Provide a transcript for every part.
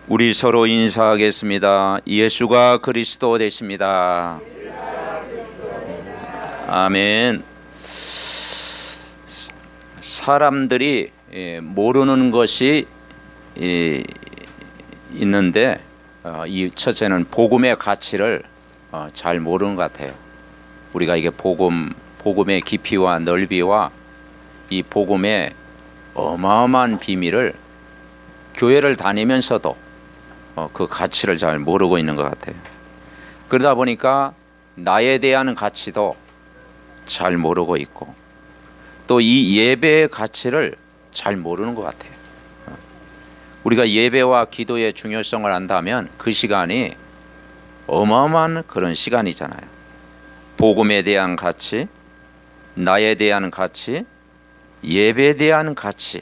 우리 서로 인사하겠습니다. 예수가 그리스도 되십니다. 아멘. 사람들이 모르는 것이 있는데 이 첫째는 복음의 가치를 잘 모르는 것 같아요. 우리가 이게 복음의 깊이와 넓이와 이 복음의 어마어마한 비밀을 교회를 다니면서도 그 가치를 잘 모르고 있는 것 같아요. 그러다 보니까 나에 대한 가치도 잘 모르고 있고 또 이 예배의 가치를 잘 모르는 것 같아요. 우리가 예배와 기도의 중요성을 안다면 그 시간이 어마어마한 그런 시간이잖아요. 복음에 대한 가치, 나에 대한 가치, 예배에 대한 가치.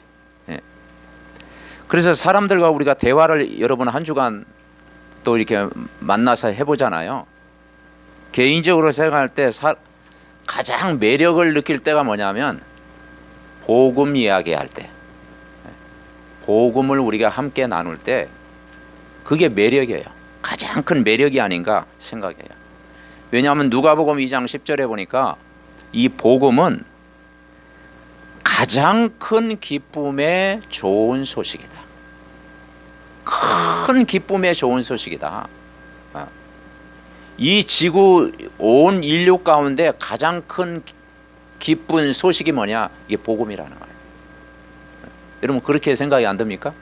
그래서 사람들과 우리가 대화를 여러분 한 주간 또 이렇게 만나서 해보잖아요. 개인적으로 생각할 때 가장 매력을 느낄 때가 뭐냐면 복음 이야기할 때, 복음을 우리가 함께 나눌 때 그게 매력이에요. 가장 큰 매력이 아닌가 생각해요. 왜냐하면 누가복음 2장 10절에 보니까 이 복음은 가장 큰 기쁨의 좋은 소식이다. 큰 기쁨의 좋은 소식이다. 이 지구 온 인류 가운데 가장 큰 기쁜 소식이 뭐냐? 이게 복음이라는 거예요. 여러분 그렇게 생각이 안 듭니까?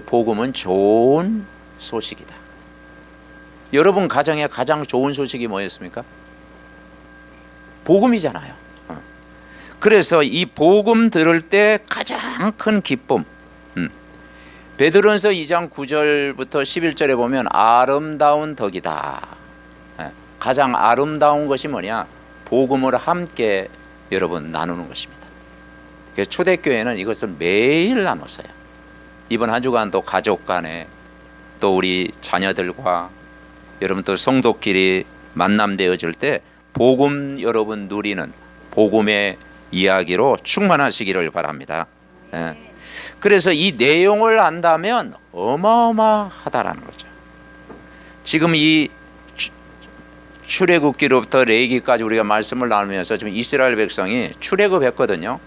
복음은 좋은 소식이다. 여러분 가정에 가장 좋은 소식이 뭐였습니까? 복음이잖아요. 그래서 이 복음 들을 때 가장 큰 기쁨. 베드로전서 2장 9절부터 11절에 보면 아름다운 덕이다. 가장 아름다운 것이 뭐냐? 복음을 함께 여러분 나누는 것입니다. 그래서 초대교회는 이것을 매일 나눴어요. 이번 한 주간도 가족 간에 또 우리 자녀들과 여러분 또 성도끼리 만남되어질 때 복음 여러분 누리는 복음의 이야기로 충만하시기를 바랍니다. 그래서 이 내용을 안다면 어마어마하다라는 거죠. 지금 이 출애굽기로부터 레위기까지 우리가 말씀을 나누면서 지금 이스라엘 백성이 출애굽했거든요.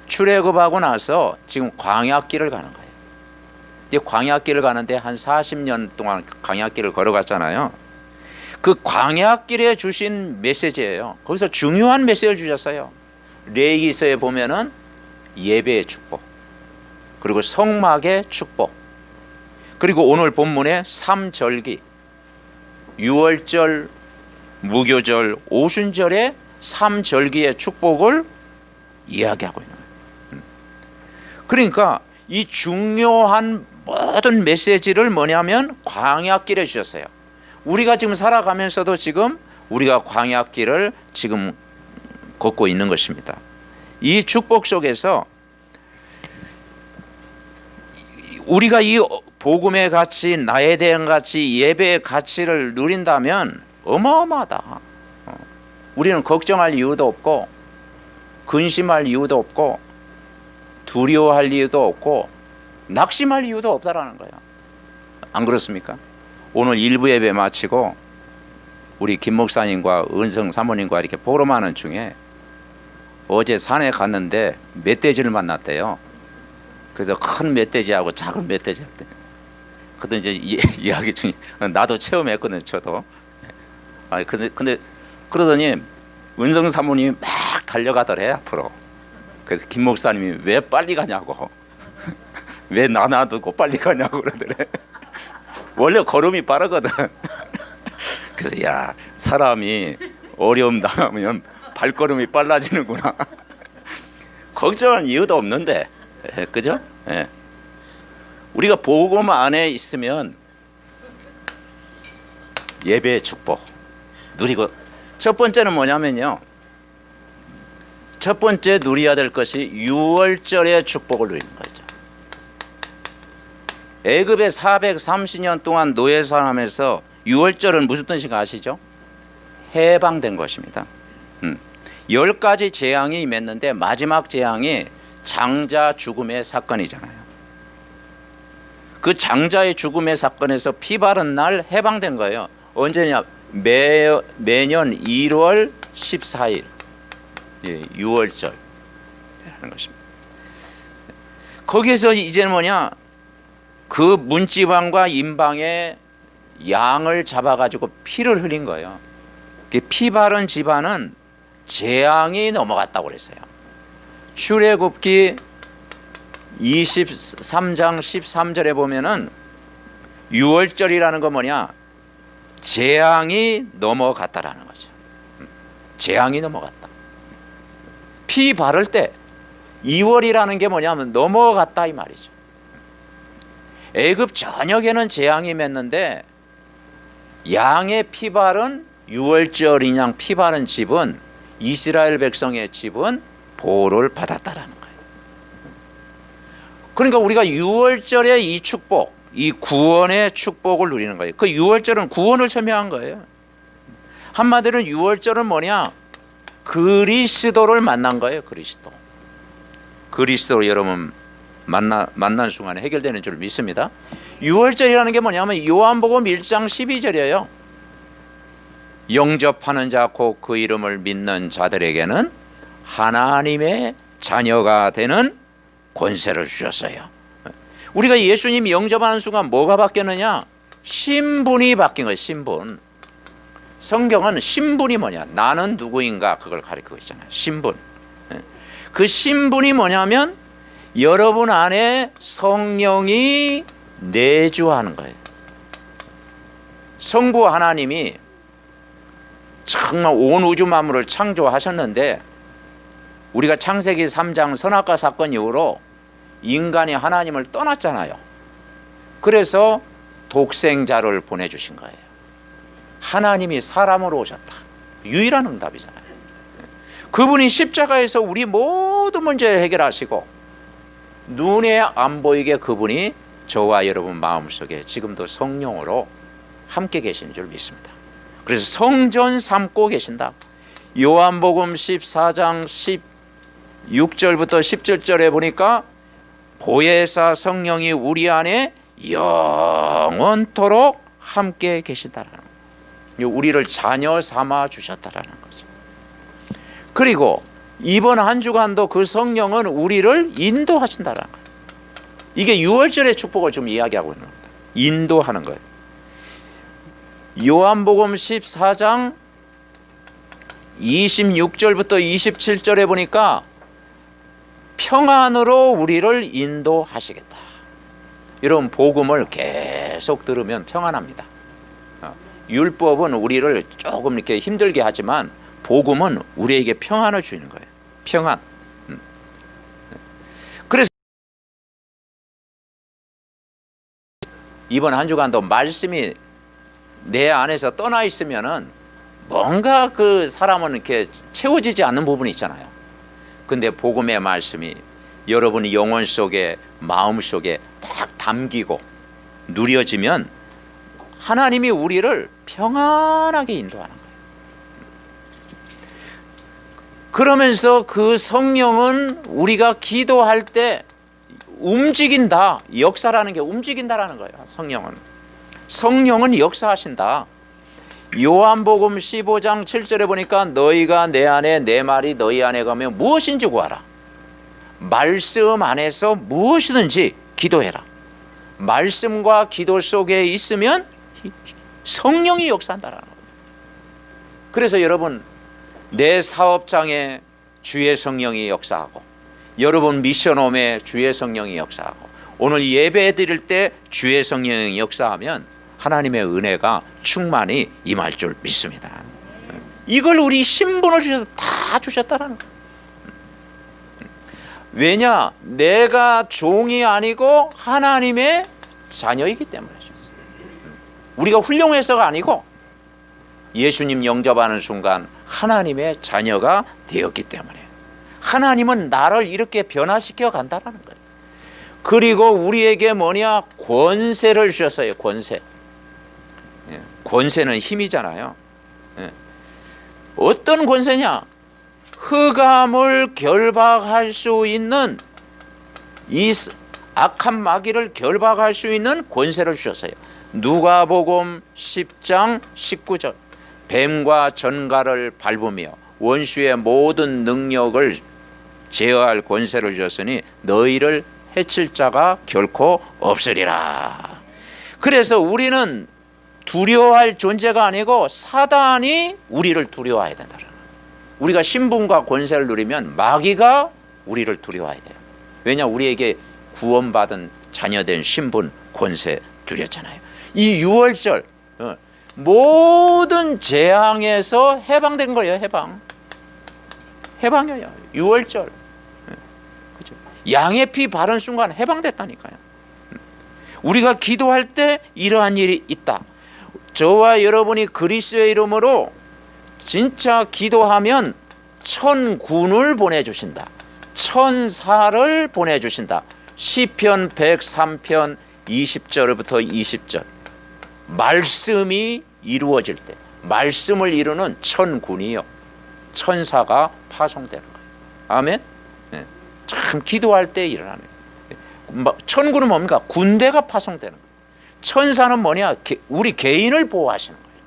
출애굽하고 나서 지금 광야길을 가는 거예요. 이제 광야길을 가는데 한 40년 동안 광야길을 걸어갔잖아요. 그 광야길에 주신 메시지예요. 거기서 중요한 메시지를 주셨어요. 레위기서에 보면은 예배의 축복, 그리고 성막의 축복, 그리고 오늘 본문의 삼절기, 유월절, 무교절, 오순절의 삼절기의 축복을 이야기하고 있는 거예요. 그러니까 이 중요한 모든 메시지를 뭐냐면 광야길에 주셨어요. 우리가 지금 살아가면서도 지금 우리가 광야길을 지금 걷고 있는 것입니다. 이 축복 속에서 우리가 이 복음의 가치, 나에 대한 가치, 예배의 가치를 누린다면 어마어마하다. 우리는 걱정할 이유도 없고 근심할 이유도 없고 두려워할 이유도 없고 낙심할 이유도 없다라는 거예요. 안 그렇습니까? 오늘 일부 예배 마치고 우리 김 목사님과 은성 사모님과 이렇게 보름하는 중에 어제 산에 갔는데 멧돼지를 만났대요. 그래서 큰 멧돼지하고 작은 멧돼지한테. 그때 이제 이야기 중에 나도 체험했거든요, 저도. 아니 근데 그러더니 은성 사모님이 막 달려가더래 앞으로. 그래서 김 목사님이 왜 빨리 가냐고, 왜 나 놔두고 빨리 가냐고 그러더래. 원래 걸음이 빠르거든. 그래서 야, 사람이 어려움 당하면 발걸음이 빨라지는구나. 걱정할 이유도 없는데, 그죠? 예. 우리가 복음 안에 있으면 예배의 축복 누리고, 첫 번째는 뭐냐면요, 첫 번째 누려야 될 것이 유월절의 축복을 누리는 거죠. 애굽에 430년 동안 노예 생활하면서 유월절은 무슨 뜻인가 아시죠? 해방된 것입니다. 10가지 재앙이 임했는데 마지막 재앙이 장자 죽음의 사건이잖아요. 그 장자의 죽음의 사건에서 피 바른 날 해방된 거예요. 언제냐? 매년 1월 14일, 예, 6월절 하는 것입니다. 거기에서 이제는 뭐냐? 그 문지방과 임방에 양을 잡아가지고 피를 흘린 거예요. 피 바른 집안은 재앙이 넘어갔다고 그랬어요. 출애굽기 23장 13절에 보면은 6월절이라는 건 뭐냐? 재앙이 넘어갔다라는 거죠. 재앙이 넘어갔다. 피 바를 때 2월이라는 게 뭐냐면 넘어갔다 이 말이죠. 애굽 전역에는 재앙이 맺는데 양의 피 바른 6월절 인양 피 바른 집은 이스라엘 백성의 집은 보호를 받았다라는 거예요. 그러니까 우리가 6월절의 이 축복, 이 구원의 축복을 누리는 거예요. 그 6월절은 구원을 설명한 거예요. 한마디로 6월절은 뭐냐? 그리스도를 만난 거예요. 그리스도 여러분 만난 순간에 해결되는 줄 믿습니다. 6월절이라는 게 뭐냐면 요한복음 1장 12절이에요. 영접하는 자 곧 그 이름을 믿는 자들에게는 하나님의 자녀가 되는 권세를 주셨어요. 우리가 예수님 영접하는 순간 뭐가 바뀌었느냐? 신분이 바뀐 거예요. 신분. 성경은 신분이 뭐냐? 나는 누구인가? 그걸 가리키고 있잖아요. 신분. 그 신분이 뭐냐면 여러분 안에 성령이 내주하는 거예요. 성부 하나님이 정말 온 우주 만물을 창조하셨는데 우리가 창세기 3장 선악과 사건 이후로 인간이 하나님을 떠났잖아요. 그래서 독생자를 보내주신 거예요. 하나님이 사람으로 오셨다. 유일한 응답이잖아요. 그분이 십자가에서 우리 모든 문제를 해결하시고 눈에 안 보이게 그분이 저와 여러분 마음속에 지금도 성령으로 함께 계신 줄 믿습니다. 그래서 성전 삼고 계신다. 요한복음 14장 16절부터 17절에 보니까 보혜사 성령이 우리 안에 영원토록 함께 계시다라는 거예요. 우리를 자녀 삼아 주셨다라는 거죠. 그리고 이번 한 주간도 그 성령은 우리를 인도하신다라는 거예요. 이게 6월절의 축복을 좀 이야기하고 있는 겁니다. 인도하는 거예요. 요한복음 14장 26절부터 27절에 보니까 평안으로 우리를 인도하시겠다. 여러분 복음을 계속 들으면 평안합니다. 율법은 우리를 조금 이렇게 힘들게 하지만 복음은 우리에게 평안을 주는 거예요. 평안. 그래서 이번 한 주간도 말씀이 내 안에서 떠나 있으면은 뭔가 그 사람은 이렇게 채워지지 않는 부분이 있잖아요. 근데 복음의 말씀이 여러분이 영혼 속에 마음 속에 딱 담기고 누려지면 하나님이 우리를 평안하게 인도하는 거예요. 그러면서 그 성령은 우리가 기도할 때 움직인다. 역사라는 게 움직인다라는 거예요. 성령은 역사하신다. 요한복음 15장 7절에 보니까 너희가 내 안에 내 말이 너희 안에 가면 무엇인지 구하라. 말씀 안에서 무엇이든지 기도해라. 말씀과 기도 속에 있으면 성령이 역사한다라는 거예요. 그래서 여러분 내 사업장에 주의 성령이 역사하고 여러분 미션홈에 주의 성령이 역사하고 오늘 예배 드릴 때 주의 성령이 역사하면 하나님의 은혜가 충만히 임할 줄 믿습니다. 이걸 우리 신분을 주셔서 다 주셨다라는 거예요. 왜냐? 내가 종이 아니고 하나님의 자녀이기 때문에 주셨어요. 우리가 훌륭해서가 아니고 예수님 영접하는 순간 하나님의 자녀가 되었기 때문에 하나님은 나를 이렇게 변화시켜 간다는 거예요. 그리고 우리에게 뭐냐? 권세를 주셨어요. 권세. 권세는 힘이잖아요. 어떤 권세냐? 흑암을 결박할 수 있는 이 악한 마귀를 결박할 수 있는 권세를 주셨어요. 누가복음 10장 19절 뱀과 전갈을 밟으며 원수의 모든 능력을 제어할 권세를 주셨으니 너희를 해칠 자가 결코 없으리라. 그래서 우리는 두려워할 존재가 아니고 사단이 우리를 두려워해야 된다. 우리가 신분과 권세를 누리면 마귀가 우리를 두려워해야 돼요. 왜냐? 우리에게 구원받은 자녀된 신분, 권세 누렸잖아요. 이 6월절 모든 재앙에서 해방된 거예요. 해방이에요. 6월절. 그죠? 양의 피 바른 순간 해방됐다니까요. 우리가 기도할 때 이러한 일이 있다. 저와 여러분이 그리스도의 이름으로 진짜 기도하면 천군을 보내주신다. 천사를 보내주신다. 시편 103편 20절부터 20절 말씀이 이루어질 때 말씀을 이루는 천군이요 천사가 파송되는 거예요. 아멘. 네. 참 기도할 때 일어나는 거예요. 천군은 뭡니까? 군대가 파송되는 거예요. 천사는 뭐냐? 우리 개인을 보호하시는 거예요.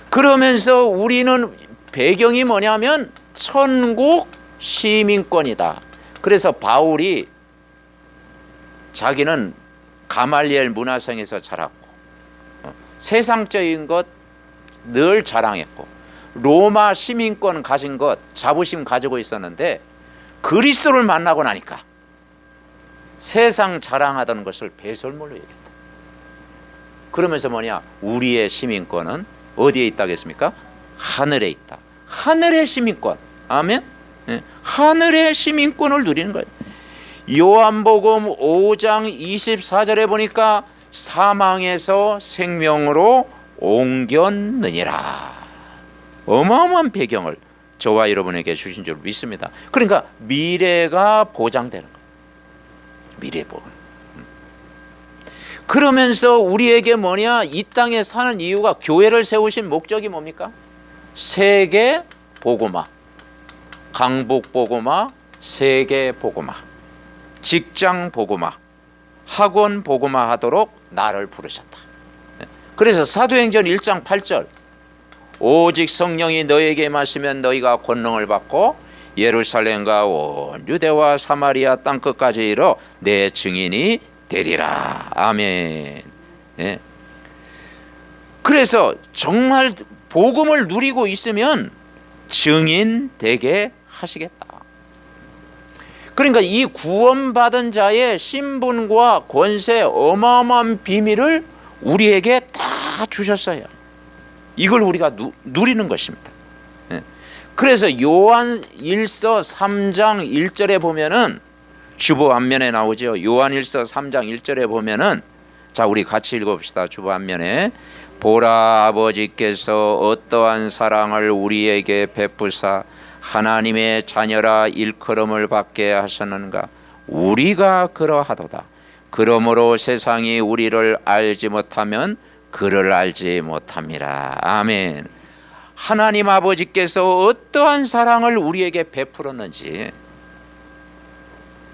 그러면서 우리는 배경이 뭐냐면 천국 시민권이다. 그래서 바울이 자기는 가말리엘 문화성에서 자랐고 세상적인 것 늘 자랑했고 로마 시민권 가진 것 자부심 가지고 있었는데 그리스도를 만나고 나니까 세상 자랑하던 것을 배설물로 얘기했다. 그러면서 뭐냐? 우리의 시민권은 어디에 있다겠습니까? 하늘에 있다. 하늘의 시민권. 아멘. 네. 하늘의 시민권을 누리는 거예요. 요한복음 5장 24절에 보니까 사망에서 생명으로 옮겼느니라. 어마어마한 배경을 저와 여러분에게 주신 줄 믿습니다. 그러니까 미래가 보장되는 거예요. 미래 보장. 그러면서 우리에게 뭐냐? 이 땅에 사는 이유가 교회를 세우신 목적이 뭡니까? 세계 복음화, 강북 복음화, 세계 복음화, 직장 복음화, 학원 복음화 하도록 나를 부르셨다. 그래서 사도행전 1장 8절 오직 성령이 너에게 임하시면 너희가 권능을 받고 예루살렘과 온 유대와 사마리아 땅끝까지 이르러 내 증인이 되리라. 아멘. 네. 그래서 정말 복음을 누리고 있으면 증인 되게 하시겠다. 그러니까 이 구원받은 자의 신분과 권세 어마어마한 비밀을 우리에게 다 주셨어요. 이걸 우리가 누리는 것입니다. 그래서 요한 1서 3장 1절에 보면은 주보 앞면에 나오죠. 요한 1서 3장 1절에 보면은 자 우리 같이 읽어봅시다. 주보 앞면에 보라 아버지께서 어떠한 사랑을 우리에게 베푸사 하나님의 자녀라 일컬음을 받게 하셨는가. 우리가 그러하도다. 그러므로 세상이 우리를 알지 못하면 그를 알지 못함이라. 아멘. 하나님 아버지께서 어떠한 사랑을 우리에게 베풀었는지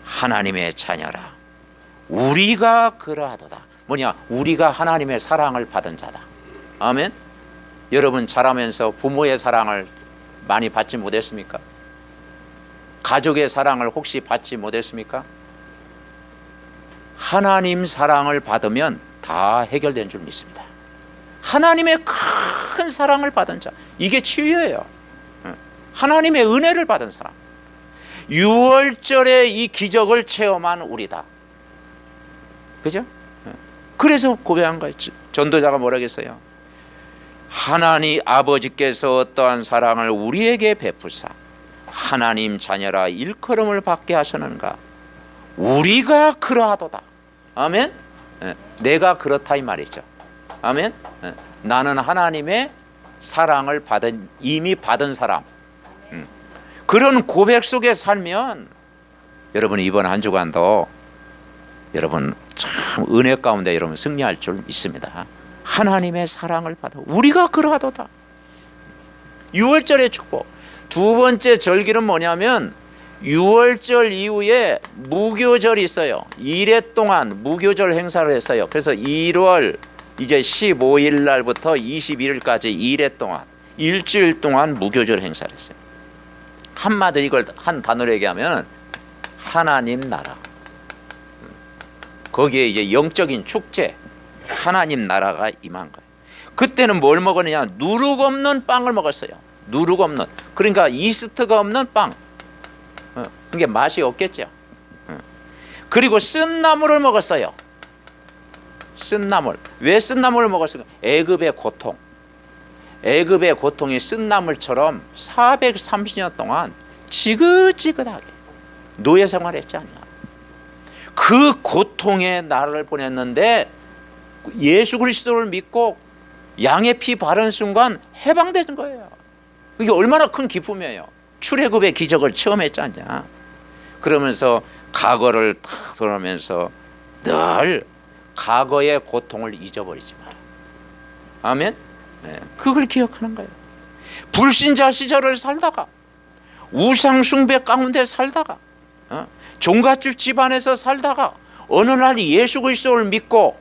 하나님의 자녀라. 우리가 그러하도다. 뭐냐? 우리가 하나님의 사랑을 받은 자다. 아멘. 여러분 자라면서 부모의 사랑을 많이 받지 못했습니까? 가족의 사랑을 혹시 받지 못했습니까? 하나님 사랑을 받으면 다 해결된 줄 믿습니다. 하나님의 큰 사랑을 받은 자, 이게 치유예요. 하나님의 은혜를 받은 사람. 6월절에 이 기적을 체험한 우리다. 그죠? 그래서 고백한 거예요. 전도자가 뭐라 했어요? 하나님 아버지께서 어떠한 사랑을 우리에게 베푸사 하나님 자녀라 일컬음을 받게 하셨는가. 우리가 그러하도다. 아멘. 내가 그렇다 이 말이죠. 아멘. 나는 하나님의 사랑을 이미 받은 사람. 그런 고백 속에 살면 여러분 이번 한 주간도 여러분 참 은혜 가운데 여러분 승리할 줄 믿습니다. 하나님의 사랑을 받아 우리가 그러하도다. 6월절의 축복. 두 번째 절기는 뭐냐면 유월절 이후에 무교절이 있어요. 2회 동안 무교절 행사를 했어요. 그래서 1월 이제 15일 날부터 21일까지 2회 동안 일주일 동안 무교절 행사를 했어요. 한마디 이걸 한 단어로 얘기하면 하나님 나라. 거기에 이제 영적인 축제, 하나님 나라가 임한 거예요. 그때는 뭘 먹었느냐? 누룩 없는 빵을 먹었어요. 누룩 없는. 그러니까 이스트가 없는 빵. 그게 맛이 없겠죠. 그리고 쓴나물을 먹었어요. 쓴나물. 왜 쓴나물을 먹었을까? 애굽의 고통. 애굽의 고통이 쓴나물처럼 430년 동안 지긋지긋하게 노예 생활했지 않냐. 그 고통의 날을 보냈는데 예수 그리스도를 믿고 양의 피 바른 순간 해방되는 거예요. 이게 얼마나 큰 기쁨이에요. 출애굽의 기적을 체험했지 않냐. 그러면서 과거를 탁 돌아오면서 늘 과거의 고통을 잊어버리지 마라. 아멘. 네, 그걸 기억하는 거예요. 불신자 시절을 살다가 우상 숭배 가운데 살다가 종갓집 집안에서 살다가 어느 날 예수 그리스도를 믿고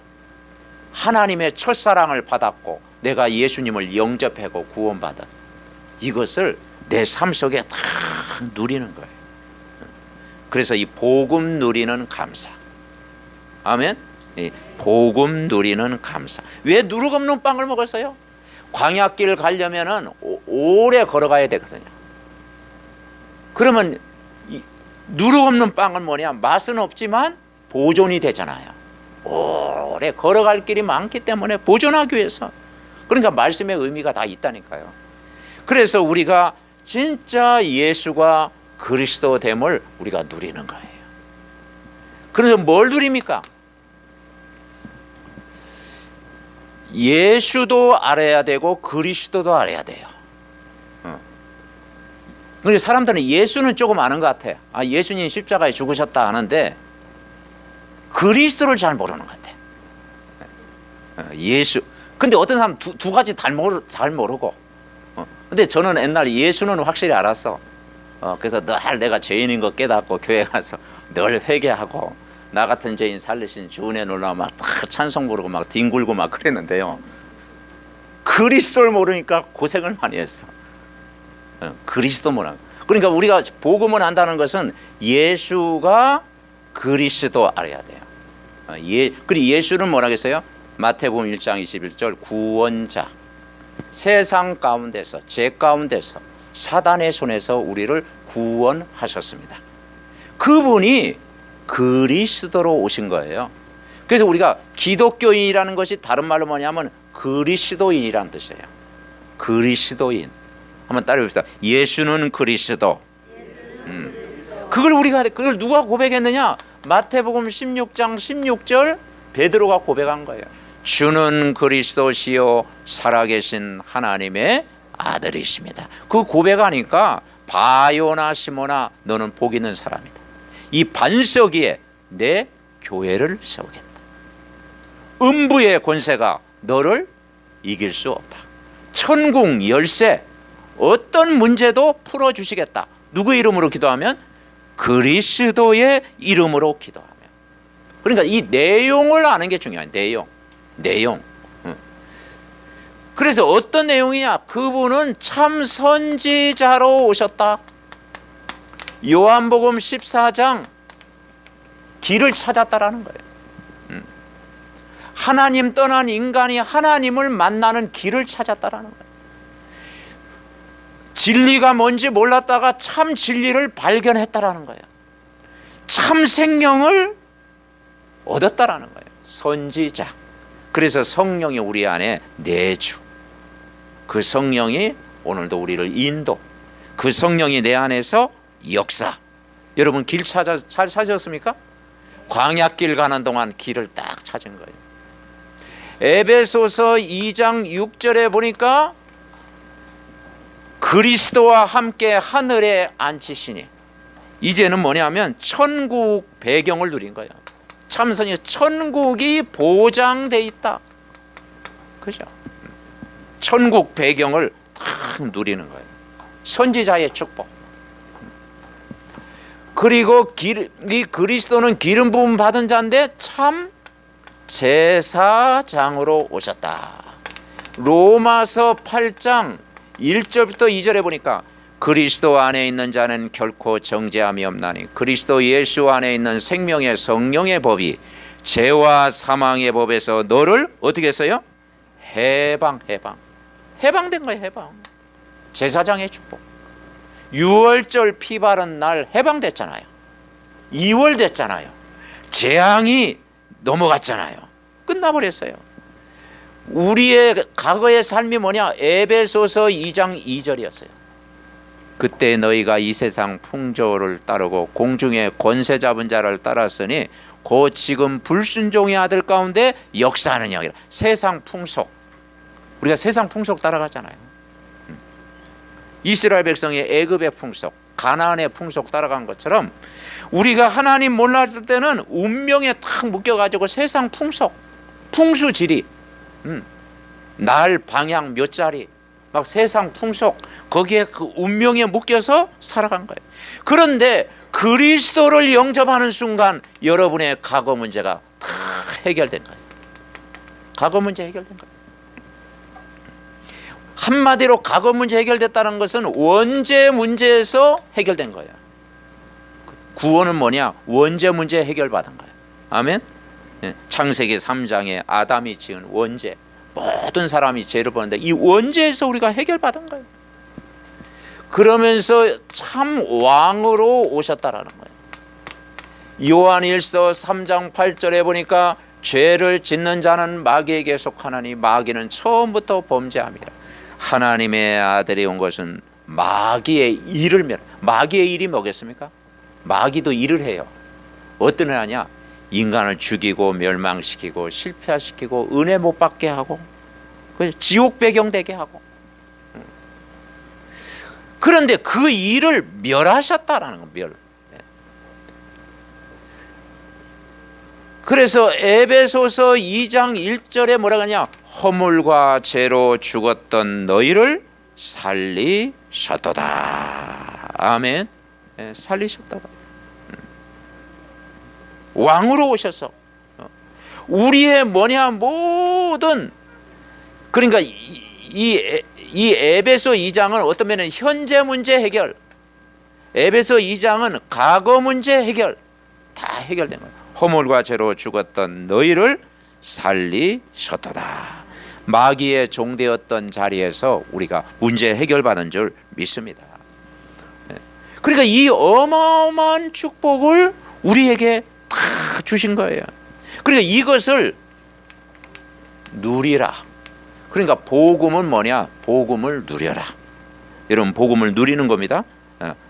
하나님의 첫사랑을 받았고 내가 예수님을 영접하고 구원받은 이것을 내 삶 속에 다 누리는 거예요. 그래서 이 복음 누리는 감사. 아멘. 복음 누리는 감사. 왜 누룩 없는 빵을 먹었어요? 광야길 가려면은 오래 걸어가야 되거든요. 그러면 누룩 없는 빵은 뭐냐? 맛은 없지만 보존이 되잖아요. 오래 걸어갈 길이 많기 때문에 보존하기 위해서. 그러니까 말씀의 의미가 다 있다니까요. 그래서 우리가 진짜 예수가 그리스도됨을 우리가 누리는 거예요. 그래서 뭘 누립니까? 예수도 알아야 되고 그리스도도 알아야 돼요. 근데 사람들은 예수는 조금 아는 것 같아요. 아, 예수님 십자가에 죽으셨다 하는데 그리스도를 잘 모르는 것 같아요. 예수. 근데 어떤 사람 두 가지 잘 모르고. 근데 저는 옛날 예수는 확실히 알았어. 그래서 늘 내가 죄인인 거 깨닫고 교회 가서 늘 회개하고 나 같은 죄인 살리신 주 은혜 놀라 막 찬송 부르고 막 뒹굴고 막 그랬는데요. 그리스도를 모르니까 고생을 많이 했어. 그리스도 모르는. 그러니까 우리가 복음을 안다는 것은 예수가 그리스도 알아야 돼요. 그리고 예수는 뭐라 했어요? 마태복음 1장 21절 구원자. 세상 가운데서 죄 가운데서 사단의 손에서 우리를 구원하셨습니다. 그분이 그리스도로 오신 거예요. 그래서 우리가 기독교인이라는 것이 다른 말로 뭐냐면 그리스도인이라는 뜻이에요. 그리스도인. 한번 따라해봅시다. 예수는 그리스도. 그걸 누가 고백했느냐? 마태복음 16장 16절 베드로가 고백한 거예요. 주는 그리스도시요 살아계신 하나님의 아들이십니다. 그 고백하니까 바요나 시모나 너는 복 있는 사람이다. 이 반석 위에 내 교회를 세우겠다. 음부의 권세가 너를 이길 수 없다. 천국 열쇠 어떤 문제도 풀어주시겠다. 누구 이름으로 기도하면? 그리스도의 이름으로 기도하면. 그러니까 이 내용을 아는 게 중요해요. 내용. 그래서 어떤 내용이냐? 그분은 참 선지자로 오셨다. 요한복음 14장 길을 찾았다라는 거예요. 하나님 떠난 인간이 하나님을 만나는 길을 찾았다라는 거예요. 진리가 뭔지 몰랐다가 참 진리를 발견했다라는 거예요. 참 생명을 얻었다라는 거예요. 선지자. 그래서 성령이 우리 안에 내주. 그 성령이 오늘도 우리를 인도. 그 성령이 내 안에서 역사. 여러분 길 잘 찾으셨습니까? 광야길 가는 동안 길을 딱 찾은 거예요. 에베소서 2장 6절에 보니까 그리스도와 함께 하늘에 앉히시니 이제는 뭐냐면 천국 배경을 누린 거예요. 참선이 천국이 보장돼 있다. 그죠? 천국 배경을 딱 누리는 거예요. 선지자의 축복. 그리고 이 그리스도는 기름 부음 받은 자인데 참 제사장으로 오셨다. 로마서 8장 1절부터 2절에 보니까 그리스도 안에 있는 자는 결코 정죄함이 없나니 그리스도 예수 안에 있는 생명의 성령의 법이 죄와 사망의 법에서 너를 어떻게 했어요? 해방된 거예요. 해방. 제사장의 축복. 6월절 피 바른 날 해방됐잖아요. 2월 됐잖아요. 재앙이 넘어갔잖아요. 끝나버렸어요. 우리의 과거의 삶이 뭐냐? 에베소서 2장 2절이었어요. 그때 너희가 이 세상 풍조를 따르고 공중의 권세 잡은 자를 따랐으니 곧 지금 불순종의 아들 가운데 역사하느냐. 세상 풍속. 우리가 세상 풍속 따라가잖아요. 이스라엘 백성의 애굽의 풍속, 가나안의 풍속 따라간 것처럼 우리가 하나님 몰랐을 때는 운명에 탁 묶여가지고 세상 풍속, 풍수지리, 날, 방향, 몇 자리, 막 세상 풍속, 거기에 그 운명에 묶여서 살아간 거예요. 그런데 그리스도를 영접하는 순간 여러분의 과거 문제가 다 해결된 거예요. 과거 문제 해결된 거예요. 한마디로 과거 문제 해결됐다는 것은 원죄 문제에서 해결된 거예요. 구원은 뭐냐? 원죄 문제 해결받은 거예요. 아멘. 창세기 3장에 아담이 지은 원죄, 모든 사람이 죄를 보는데 이 원죄에서 우리가 해결받은 거예요. 그러면서 참 왕으로 오셨다라는 거예요. 요한일서 3장 8절에 보니까 죄를 짓는 자는 마귀에게 속하나니 마귀는 처음부터 범죄함이라. 하나님의 아들이 온 것은 마귀의 일을 마귀의 일이 뭐겠습니까? 마귀도 일을 해요. 어떤 일 하냐? 인간을 죽이고 멸망시키고 실패시키고 은혜 못 받게 하고 지옥 배경되게 하고. 그런데 그 일을 멸하셨다라는 거, 멸. 그래서 에베소서 2장 1절에 뭐라고 하냐? 허물과 죄로 죽었던 너희를 살리셨도다. 아멘. 살리셨도다. 왕으로 오셔서 우리의 뭐냐 모든, 그러니까 이 에베소 2장은 어떤 면은 현재 문제 해결, 에베소 2장은 과거 문제 해결, 다 해결된 거예요. 허물과 죄로 죽었던 너희를 살리셨도다. 마귀의 종되었던 자리에서 우리가 문제 해결받은 줄 믿습니다. 그러니까 이 어마어마한 축복을 우리에게 다 주신 거예요. 그러니까 이것을 누리라. 그러니까 복음은 뭐냐? 복음을 누려라. 여러분, 복음을 누리는 겁니다.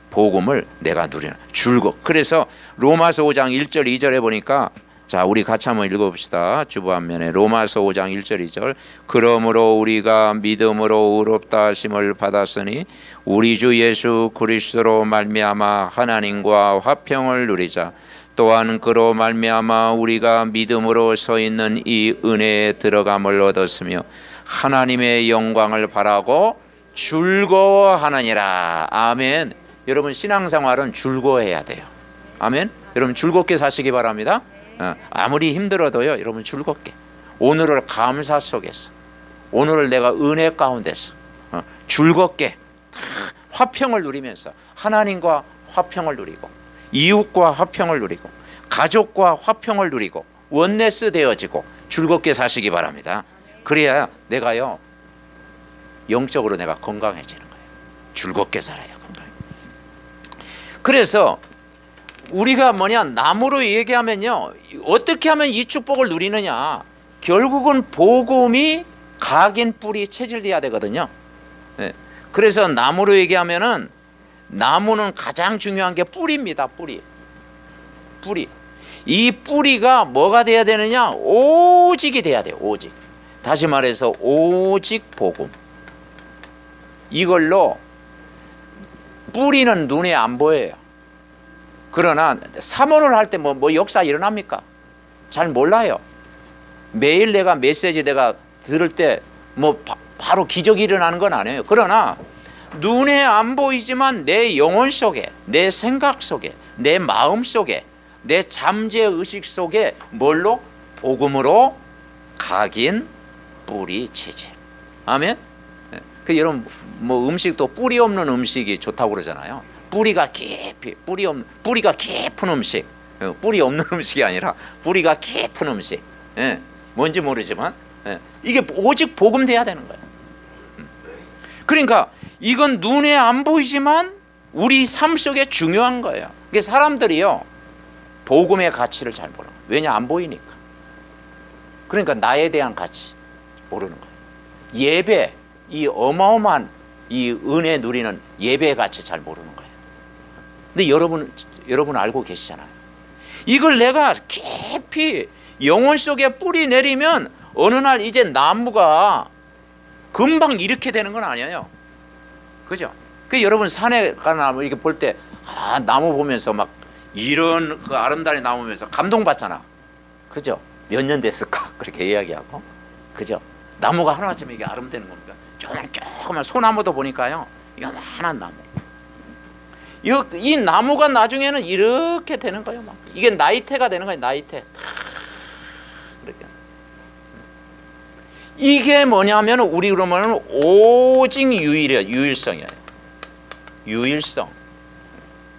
복음을 내가 누리는 즐거. 그래서 로마서 5장 1절 2절에 보니까, 자, 우리 같이 한번 읽어봅시다. 주보안면에 로마서 5장 1절 2절. 그러므로 우리가 믿음으로 의롭다 하심을 받았으니 우리 주 예수 그리스도로 말미암아 하나님과 화평을 누리자. 또한 그로 말미암아 우리가 믿음으로 서 있는 이 은혜에 들어감을 얻었으며 하나님의 영광을 바라고 즐거워하느니라. 아멘. 여러분, 신앙생활은 즐거워해야 돼요. 아멘. 여러분, 즐겁게 사시기 바랍니다. 아무리 힘들어도요, 여러분 즐겁게, 오늘을 감사 속에서, 오늘을 내가 은혜 가운데서 즐겁게 화평을 누리면서 하나님과 화평을 누리고 이웃과 화평을 누리고 가족과 화평을 누리고 원네스 되어지고 즐겁게 사시기 바랍니다. 그래야 내가요 영적으로 내가 건강해지는 거예요. 즐겁게 살아요. 건강해. 그래서 우리가 뭐냐, 나무로 얘기하면요, 어떻게 하면 이 축복을 누리느냐, 결국은 복음이 각인 뿌리 체질돼야 되거든요. 그래서 나무로 얘기하면은 나무는 가장 중요한 게 뿌리입니다. 뿌리. 이 뿌리가 뭐가 돼야 되느냐? 오직이 돼야 돼요. 오직. 다시 말해서 오직 복음. 이걸로 뿌리는 눈에 안 보여요. 그러나 사모를 할 때 뭐 역사 일어납니까? 잘 몰라요. 매일 내가 메시지 내가 들을 때 뭐 바로 기적이 일어나는 건 아니에요. 그러나 눈에 안 보이지만 내 영혼 속에, 내 생각 속에, 내 마음 속에, 내 잠재 의식 속에 뭘로? 복음으로 각인 뿌리 체질. 아멘. 그 여러분 뭐 음식도 뿌리 없는 음식이 좋다고 그러잖아요. 뿌리가 깊이 뿌리가 깊은 음식, 뿌리 없는 음식이 아니라 뿌리가 깊은 음식. 뭔지 모르지만 이게 오직 복음돼야 되는 거예요. 그러니까 이건 눈에 안 보이지만 우리 삶 속에 중요한 거예요. 이게 사람들이요 복음의 가치를 잘 모르는 거예요. 왜냐? 안 보이니까. 그러니까 나에 대한 가치 모르는 거예요. 예배, 이 어마어마한 이 은혜 누리는 예배의 가치 잘 모르는 거예요. 근데 여러분 알고 계시잖아요. 이걸 내가 깊이 영혼 속에 뿌리 내리면 어느 날 이제 나무가 금방 이렇게 되는 건 아니에요. 그죠? 그 여러분 산에 가나 이렇게 볼 때 나무 보면서 막 이런 그 아름다운 나무 보면서 감동받잖아. 그죠? 몇 년 됐을까? 그렇게 이야기하고. 그죠? 나무가 하나쯤 이게 아름다운 겁니다. 조그만 소나무도 보니까요. 요만한 나무. 이 나무가 나중에는 이렇게 되는 거예요. 막. 이게 나이테가 되는 거예요. 나이테. 그렇게. 이게 뭐냐면 우리 그러면 오직 유일성이에요. 유일성.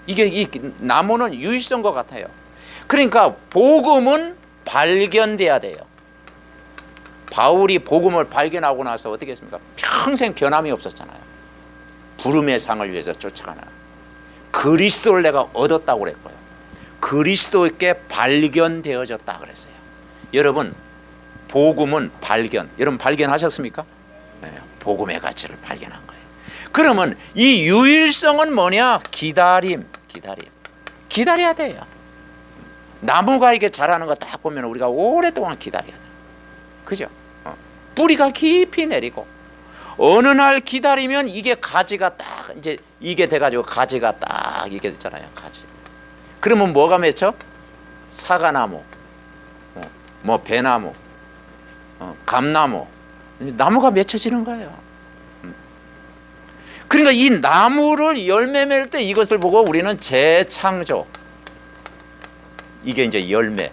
이게 이 나무는 유일성과 같아요. 그러니까 복음은 발견돼야 돼요. 바울이 복음을 발견하고 나서 어떻게 했습니까? 평생 변함이 없었잖아요. 부름의 상을 위해서 쫓아가는 그리스도를 내가 얻었다고 그랬고요. 그리스도께 발견되어졌다 그랬어요. 여러분 복음은 발견. 여러분 발견하셨습니까? 네, 복음의 가치를 발견한 거예요. 그러면 이 유일성은 뭐냐? 기다림. 기다려야 돼요. 나무가 이게 자라는 거 딱 보면 우리가 오랫동안 기다려야 돼요. 그죠? 뿌리가 깊이 내리고 어느 날 기다리면 이게 가지가 딱 이제 이게 돼가지고 가지가 딱 이게 됐잖아요. 가지. 그러면 뭐가 맺혀? 사과나무, 뭐 배나무, 감나무, 나무가 맺혀지는 거예요. 그러니까 이 나무를 열매 맺을 때 이것을 보고 우리는 재창조. 이게 이제 열매,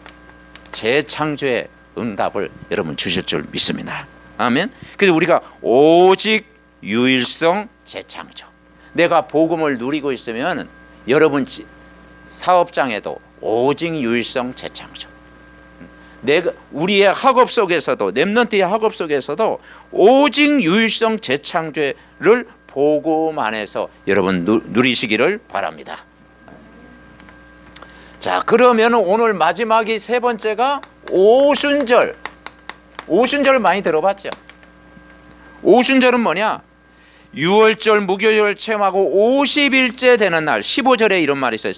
재창조의 응답을 여러분 주실 줄 믿습니다. 아멘. 그래서 우리가 오직 유일성 재창조. 내가 복음을 누리고 있으면 여러분 사업장에도 오직 유일성 재창조. 내가 우리의 학업 속에서도 렘넌트의 학업 속에서도 오직 유일성 재창조를 복음 안에서 여러분 누리시기를 바랍니다. 자, 그러면 오늘 마지막이 세 번째가 오순절. 오순절 많이 들어봤죠? 오순절은 뭐냐? 6월절 무교절 체험하고 50일째 되는 날 15절에 이런 말이 있어요.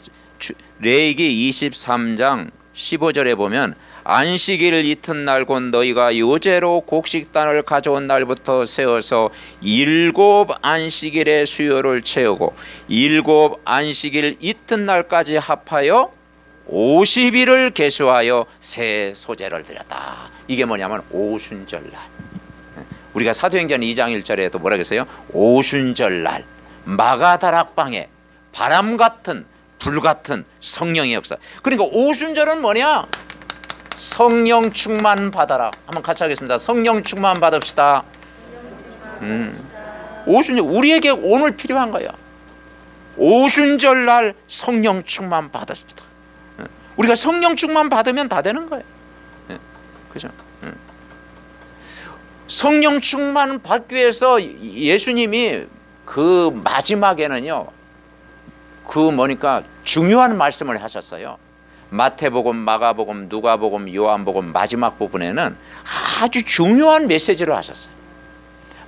레위기 23장 15절에 보면 안식일 이튿날 곧 너희가 요제로 곡식단을 가져온 날부터 세워서 7 안식일의 수요를 채우고 7 안식일 이튿날까지 합하여 50일을 계수하여 새 소제를 드렸다. 이게 뭐냐면 오순절날. 우리가 사도행전 2장 1절에도 뭐라 그랬어요? 오순절날 마가다락방에 바람같은 불같은 성령의 역사. 그러니까 오순절은 뭐냐? 성령 충만 받아라. 한번 같이 하겠습니다. 성령 충만 받읍시다. 오순절 우리에게 오늘 필요한 거예요. 오순절날 성령 충만 받았습니다. 우리가 성령 충만 받으면 다 되는 거예요. 그죠? 성령 충만 받기 위해서 예수님이 그 마지막에는요, 그 뭐니까 중요한 말씀을 하셨어요. 마태복음, 마가복음, 누가복음, 요한복음 마지막 부분에는 아주 중요한 메시지를 하셨어요.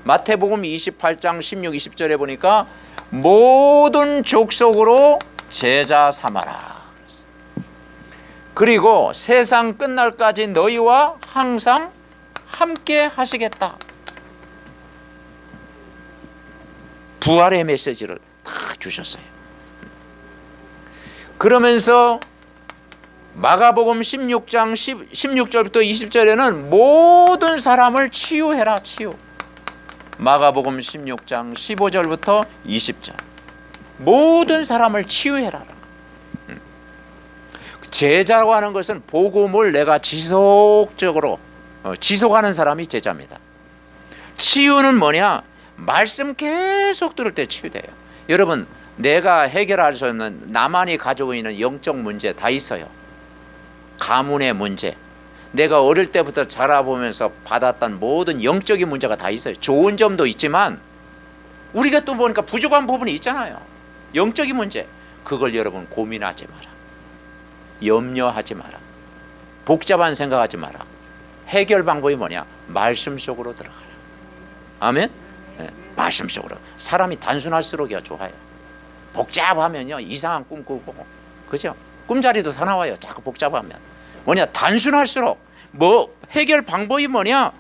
마태복음 28장 16, 20절에 보니까 모든 족속으로 제자 삼아라. 그리고 세상 끝날까지 너희와 항상 함께 하시겠다. 부활의 메시지를 다 주셨어요. 그러면서 마가복음 16장 16절부터 20절에는 모든 사람을 치유해라. 치유. 마가복음 16장 15절부터 20절. 모든 사람을 치유해라. 제자라고 하는 것은 복음을 내가 지속적으로 지속하는 사람이 제자입니다. 치유는 뭐냐? 말씀 계속 들을 때 치유돼요. 여러분, 내가 해결할 수 없는 나만이 가지고 있는 영적 문제 다 있어요. 가문의 문제, 내가 어릴 때부터 자라보면서 받았던 모든 영적인 문제가 다 있어요. 좋은 점도 있지만 우리가 또 보니까 부족한 부분이 있잖아요. 영적인 문제, 그걸 여러분 고민하지 마라. 염려하지 마라. 복잡한 생각하지 마라. 해결 방법이 뭐냐? 말씀 속으로 들어가라. 아멘? 네, 말씀 속으로. 사람이 단순할수록이야 좋아요. 복잡하면요 이상한 꿈 꾸고, 그죠? 꿈자리도 사나워요. 자꾸 복잡하면. 뭐냐? 단순할수록. 뭐 해결 방법이 뭐냐?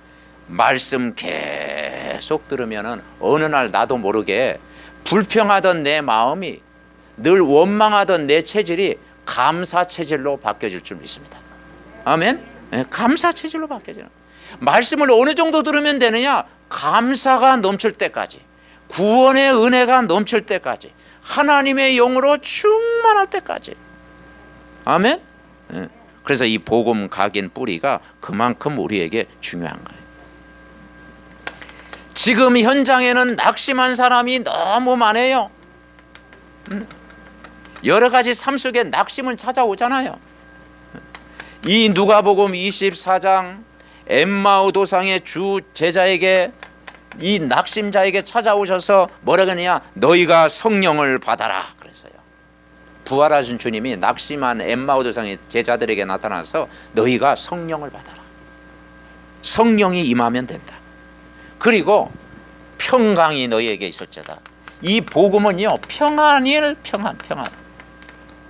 말씀 계속 들으면은 어느 날 나도 모르게 불평하던 내 마음이, 늘 원망하던 내 체질이 감사 체질로 바뀌어질 줄 믿습니다. 아멘? 네, 감사 체질로 바뀌어지는. 말씀을 어느 정도 들으면 되느냐? 감사가 넘칠 때까지, 구원의 은혜가 넘칠 때까지, 하나님의 영으로 충만할 때까지. 아멘? 네. 그래서 이 복음 각인 뿌리가 그만큼 우리에게 중요한 거예요. 지금 현장에는 낙심한 사람이 너무 많아요. 여러 가지 삶 속에 낙심은 찾아오잖아요. 이 누가복음 24장 엠마오 도상의 주 제자에게, 이 낙심자에게 찾아오셔서 뭐라 그러냐? 너희가 성령을 받아라 그랬어요. 부활하신 주님이 낙심한 엠마오 도상의 제자들에게 나타나서 너희가 성령을 받아라. 성령이 임하면 된다. 그리고 평강이 너희에게 있을지어다. 이 복음은요 평안일 평안.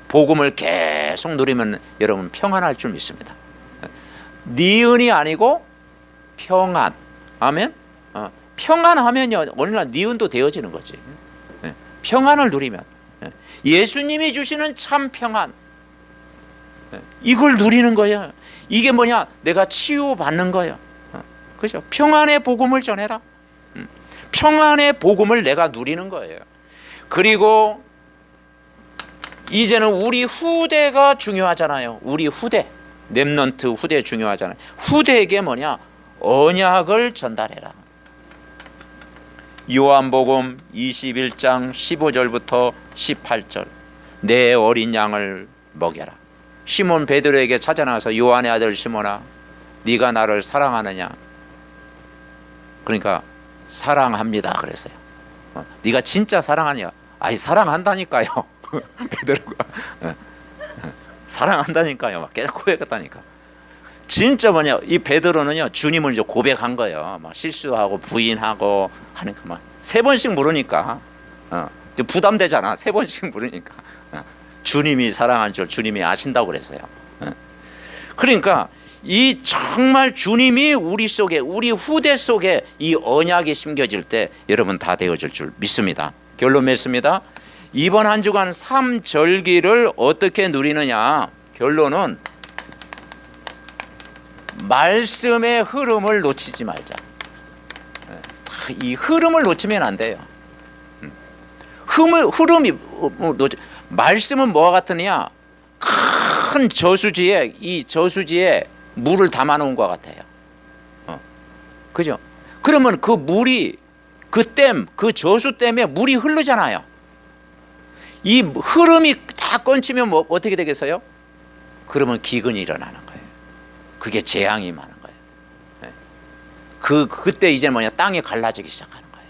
복음을 계속 누리면 여러분 평안할 줄 믿습니다. 니은이 아니고 평안. 아멘. 평안하면요 어느 날 니은도 되어지는 거지. 평안을 누리면 예수님이 주시는 참 평안, 이걸 누리는 거예요. 이게 뭐냐? 내가 치유받는 거예요. 그죠? 평안의 복음을 전해라. 평안의 복음을 내가 누리는 거예요. 그리고 이제는 우리 후대가 중요하잖아요. 우리 후대, 렘넌트 후대 중요하잖아요. 후대에게 뭐냐? 언약을 전달해라. 요한복음 21장 15절부터 18절. 내 어린 양을 먹여라. 시몬 베드로에게 찾아나가서 요한의 아들 시몬아, 네가 나를 사랑하느냐? 그러니까 사랑합니다 그랬어요. 네가 진짜 사랑하냐? 아니 사랑한다니까요. 베드로가 사랑한다니까요. 막 계속 고백했다니까. 진짜 뭐냐? 이 베드로는요 주님을 이제 고백한 거예요. 막 실수하고 부인하고 하니까 막 3번씩 물으니까 부담되잖아. 3번씩 물으니까 주님이 사랑한 줄 주님이 아신다고 그랬어요. 그러니까 이 정말 주님이 우리 속에, 우리 후대 속에 이 언약이 심겨질 때 여러분 다 되어질 줄 믿습니다. 결론 맺습니다. 이번 한 주간 3절기를 어떻게 누리느냐? 결론은 말씀의 흐름을 놓치지 말자. 이 흐름을 놓치면 안 돼요. 흐름이 말씀은 뭐와 같으냐? 큰 저수지에, 이 저수지에 물을 담아놓은 것 같아요. 그죠? 그러면 그 물이, 그 댐, 그 저수댐에 물이 흐르잖아요. 이 흐름이 다 끊치면 뭐 어떻게 되겠어요? 그러면 기근이 일어나는 거예요. 그게 재앙이 많은 거예요. 그때 이제 뭐냐? 땅이 갈라지기 시작하는 거예요.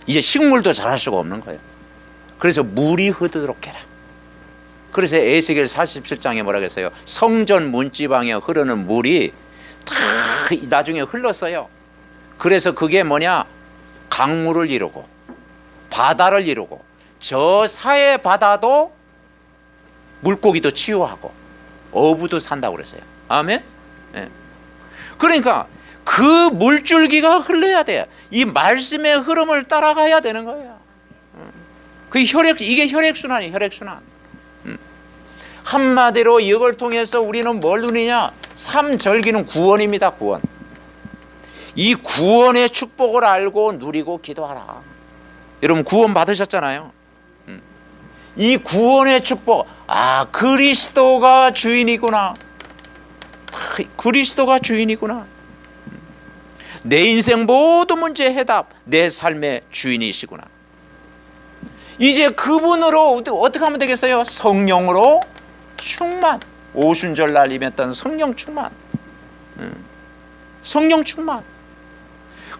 이제 식물도 자랄 수가 없는 거예요. 그래서 물이 흐르도록 해라. 그래서 에스겔 47장에 뭐라고 했어요? 성전 문지방에 흐르는 물이 다 나중에 흘렀어요. 그래서 그게 뭐냐? 강물을 이루고 바다를 이루고 저 사해 바다도 물고기도 치유하고 어부도 산다고 그랬어요. 아멘? 네. 그러니까 그 물줄기가 흘러야 돼요. 이 말씀의 흐름을 따라가야 되는 거예요. 이게 혈액순환이에요. 혈액순환. 한마디로 이걸 통해서 우리는 뭘 누리냐? 3절기는 구원입니다. 구원. 이 구원의 축복을 알고 누리고 기도하라. 여러분 구원 받으셨잖아요. 이 구원의 축복, 그리스도가 주인이구나. 그리스도가 주인이구나. 내 인생 모든 문제 해답, 내 삶의 주인이시구나. 이제 그분으로 어떻게 하면 되겠어요? 성령으로 충만. 오순절날 임했던 성령 충만. 성령 충만.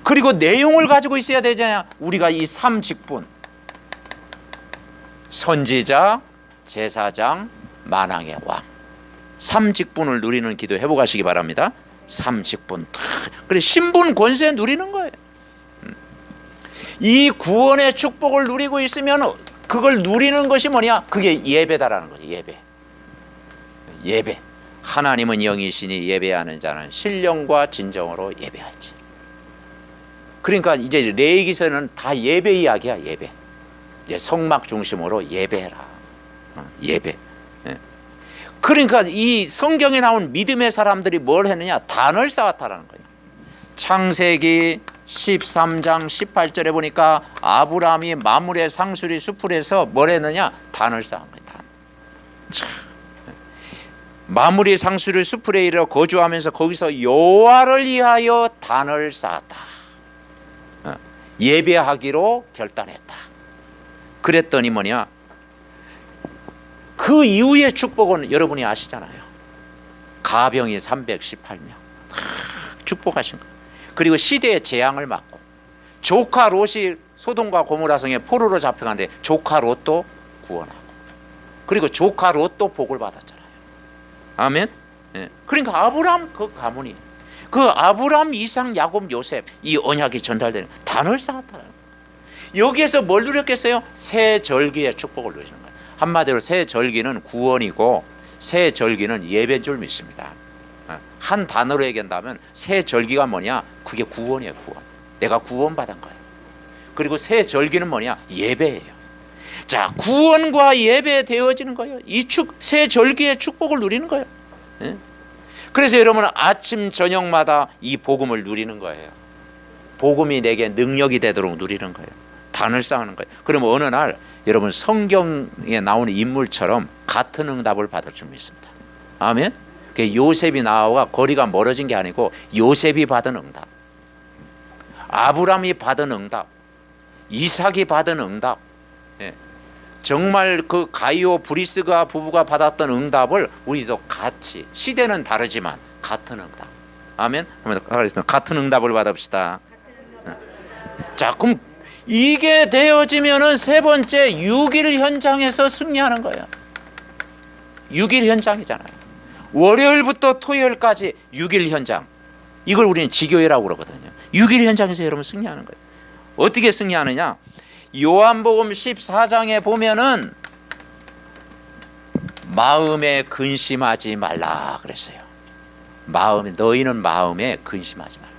그리고 내용을 가지고 있어야 되잖아요. 우리가 이 삼직분, 선지자, 제사장, 만왕의 왕, 삼직분을 누리는 기도 해보고 가시기 바랍니다. 삼직분. 그래 신분 권세 누리는 거예요. 이 구원의 축복을 누리고 있으면 그걸 누리는 것이 뭐냐? 그게 예배다라는 거죠. 예배. 하나님은 영이시니 예배하는 자는 신령과 진정으로 예배할지. 그러니까 이제 레위기서는 다 예배 이야기야. 예배. 이제 성막 중심으로 예배해라. 예배. 그러니까 이 성경에 나온 믿음의 사람들이 뭘 했느냐? 단을 쌓았다라는 거예요. 창세기 13장 18절에 보니까 아브라함이 마므레 상수리 수풀에서 뭘 했느냐? 단을 쌓은 거예요. 단. 참. 마므레 상수리 수풀에 이르러 거주하면서 거기서 여호와를 위하여 단을 쌓았다. 예배하기로 결단했다. 그랬더니 뭐냐? 그 이후의 축복은 여러분이 아시잖아요. 가병이 318명 축복하신 거. 그리고 시대의 재앙을 막고 조카 롯이 소돔과 고모라 성에 포로로 잡혀가는데 조카 롯도 구원하고, 그리고 조카 롯도 복을 받았잖아요. 아멘. 그러니까 아브라함 그 가문이, 그 아브라함, 이삭, 야곱, 요셉, 이 언약이 전달되는 단을 쌓았다는 거예요. 여기에서 뭘 누렸겠어요? 새 절기의 축복을 누리는 거예요. 한마디로 새 절기는 구원이고 새 절기는 예배인 줄 믿습니다. 한 단어로 얘기한다면 새 절기가 뭐냐? 그게 구원이에요. 구원. 내가 구원받은 거예요. 그리고 새 절기는 뭐냐? 예배예요. 자, 구원과 예배 되어지는 거예요. 새 절기의 축복을 누리는 거예요. 그래서 여러분은 아침 저녁마다 이 복음을 누리는 거예요. 복음이 내게 능력이 되도록 누리는 거예요. 단을 쌓는 거예요. 그러면 어느 날 여러분 성경에 나오는 인물처럼 같은 응답을 받을 줄 믿습니다. 아멘. 요셉이 나와 거리가 멀어진 게 아니고 요셉이 받은 응답, 아브라함이 받은 응답, 이삭이 받은 응답, 정말 그 가이오 브리스가 부부가 받았던 응답을 우리도 같이, 시대는 다르지만 같은 응답. 아멘. 같은 응답을 받읍시다. 자, 그럼 이게 되어지면은 세 번째 6일 현장에서 승리하는 거예요. 6일 현장이잖아요. 월요일부터 토요일까지 6일 현장. 이걸 우리는 지교회라고 그러거든요. 6일 현장에서 여러분 승리하는 거예요. 어떻게 승리하느냐? 요한복음 14장에 보면은 마음에 근심하지 말라 그랬어요. 너희는 마음에 근심하지 말라.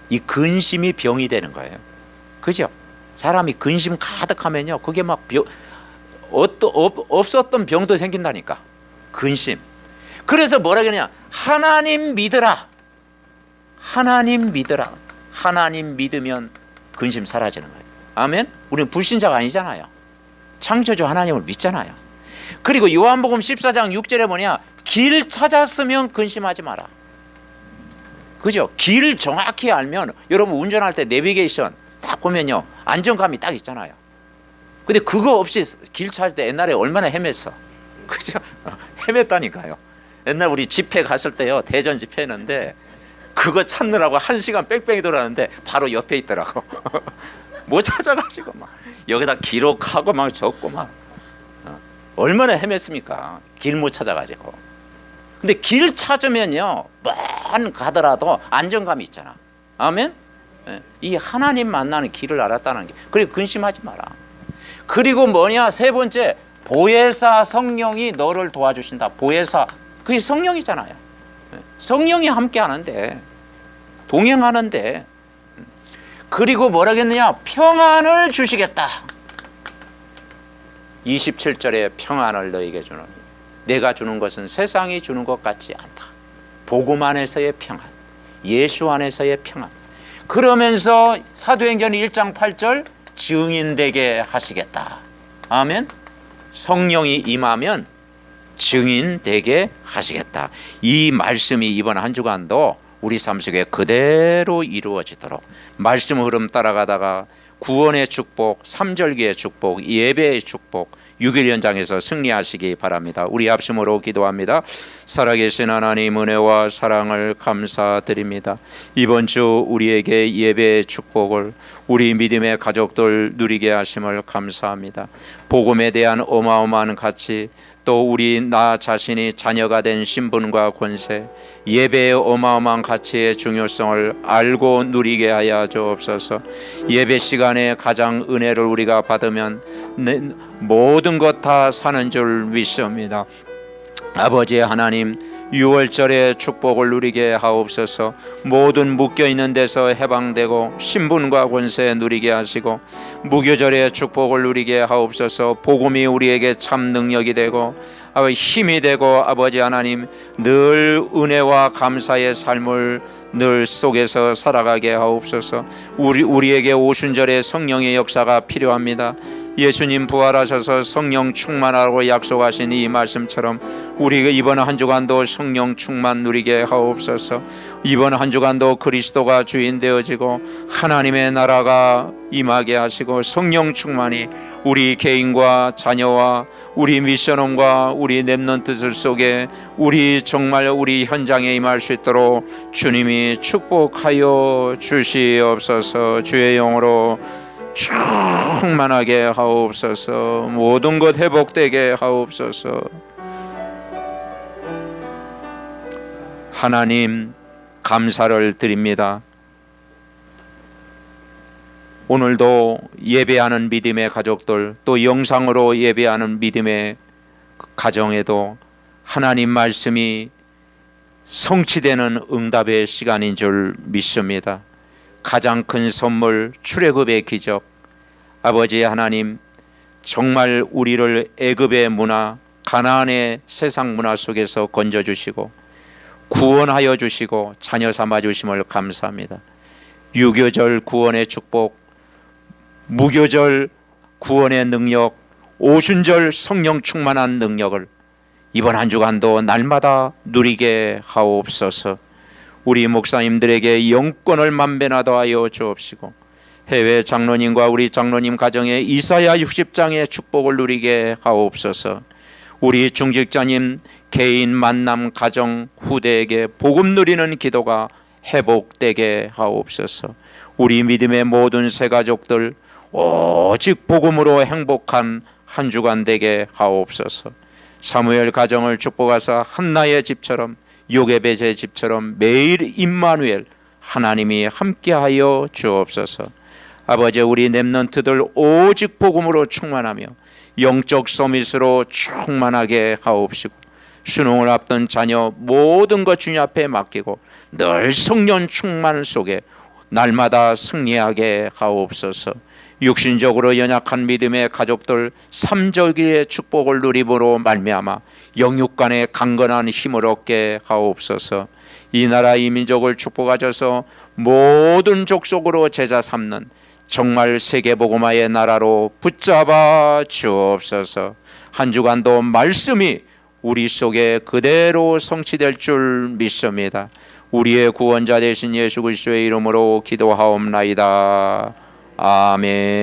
이 근심이 병이 되는 거예요. 그죠? 사람이 근심 가득하면요, 그게 막 없었던 병도 생긴다니까. 근심. 그래서 뭐라 그러냐? 하나님 믿으라. 하나님 믿으라. 하나님 믿으면 근심 사라지는 거예요. 아멘. 우리는 불신자가 아니잖아요. 창조주 하나님을 믿잖아요. 그리고 요한복음 14장 6절에 뭐냐? 길 찾았으면 근심하지 마라. 그죠? 길 정확히 알면, 여러분 운전할 때 내비게이션 딱 보면요, 안정감이 딱 있잖아요. 근데 그거 없이 길 찾을 때 옛날에 얼마나 헤맸어. 그죠? 헤맸다니까요. 옛날 우리 집회 갔을 때요, 대전 집회 했는데 그거 찾느라고 1시간 뺑뺑이 돌았는데 바로 옆에 있더라고. 못 찾아가지고 막 여기다 기록하고 막 적고 막 얼마나 헤맸습니까? 길 못 찾아가지고. 근데 길 찾으면요, 먼 가더라도 안정감이 있잖아. 아멘. 이 하나님 만나는 길을 알았다는 게. 그리고 근심하지 마라. 그리고 뭐냐? 세 번째, 보혜사 성령이 너를 도와주신다. 보혜사, 그게 성령이잖아요. 성령이 함께 하는데, 동행하는데. 그리고 뭐라겠느냐? 평안을 주시겠다. 27절에 평안을 너에게 주노니 내가 주는 것은 세상이 주는 것 같지 않다. 복음 안에서의 평안. 예수 안에서의 평안. 그러면서 사도행전 1장 8절 증인되게 하시겠다. 아멘. 성령이 임하면 증인되게 하시겠다. 이 말씀이 이번 한 주간도 우리 삶 속에 그대로 이루어지도록 말씀 흐름 따라가다가 구원의 축복, 삼절기의 축복, 예배의 축복, 6일 연장에서 승리하시기 바랍니다. 우리 합심으로 기도합니다. 살아계신 하나님 은혜와 사랑을 감사드립니다. 이번 주 우리에게 예배의 축복을 우리 믿음의 가족들 누리게 하심을 감사합니다. 복음에 대한 어마어마한 가치, 또 우리 나 자신이 자녀가 된 신분과 권세, 예배의 어마어마한 가치의 중요성을 알고 누리게 하여 주옵소서. 예배 시간에 가장 은혜를 우리가 받으면 모든 것 다 사는 줄 믿습니다. 아버지 하나님, 6월절의 축복을 누리게 하옵소서. 모든 묶여있는 데서 해방되고 신분과 권세 누리게 하시고, 무교절의 축복을 누리게 하옵소서. 복음이 우리에게 참 능력이 되고 힘이 되고, 아버지 하나님, 늘 은혜와 감사의 삶을 늘 속에서 살아가게 하옵소서. 우리에게 오순절의 성령의 역사가 필요합니다. 예수님 부활하셔서 성령 충만하라고 약속하신 이 말씀처럼 우리가 이번 한 주간도 성령 충만 누리게 하옵소서. 이번 한 주간도 그리스도가 주인 되어지고 하나님의 나라가 임하게 하시고, 성령 충만이 우리 개인과 자녀와 우리 미션홈과 우리 렘넌트들 속에 정말 우리 현장에 임할 수 있도록 주님이 축복하여 주시옵소서. 주의 영으로 충만하게 하옵소서. 모든 것 회복되게 하옵소서. 하나님, 감사를 드립니다. 오늘도 예배하는 믿음의 가족들, 또 영상으로 예배하는 믿음의 가정에도 하나님 말씀이 성취되는 응답의 시간인 줄 믿습니다. 가장 큰 선물, 출애굽의 기적, 아버지 하나님, 정말 우리를 애굽의 문화, 가나안의 세상 문화 속에서 건져주시고 구원하여 주시고 자녀 삼아 주심을 감사합니다. 유교절 구원의 축복, 무교절 구원의 능력, 오순절 성령 충만한 능력을 이번 한 주간도 날마다 누리게 하옵소서. 우리 목사님들에게 영권을 만변하 더하여 주옵시고, 해외 장로님과 우리 장로님 가정에 이사야 60장의 축복을 누리게 하옵소서. 우리 중직자님 개인 만남 가정 후대에게 복음 누리는 기도가 회복되게 하옵소서. 우리 믿음의 모든 새 가족들 오직 복음으로 행복한 한 주간 되게 하옵소서. 사무엘 가정을 축복하사 한나의 집처럼 요게벳의 집처럼 매일 임마누엘 하나님이 함께하여 주옵소서. 아버지, 우리 렘넌트들 오직 복음으로 충만하며 영적 서밋으로 충만하게 하옵시고, 수능을 앞둔 자녀 모든 것 주님 앞에 맡기고 늘 성령 충만 속에 날마다 승리하게 하옵소서. 육신적으로 연약한 믿음의 가족들 삼절기의 축복을 누림으로 말미암아 영육간의 강건한 힘을 얻게 하옵소서. 이 나라 이 민족을 축복하셔서 모든 족속으로 제자 삼는 정말 세계복음화의 나라로 붙잡아 주옵소서. 한 주간도 말씀이 우리 속에 그대로 성취될 줄 믿습니다. 우리의 구원자 되신 예수 그리스도의 이름으로 기도하옵나이다. 아멘.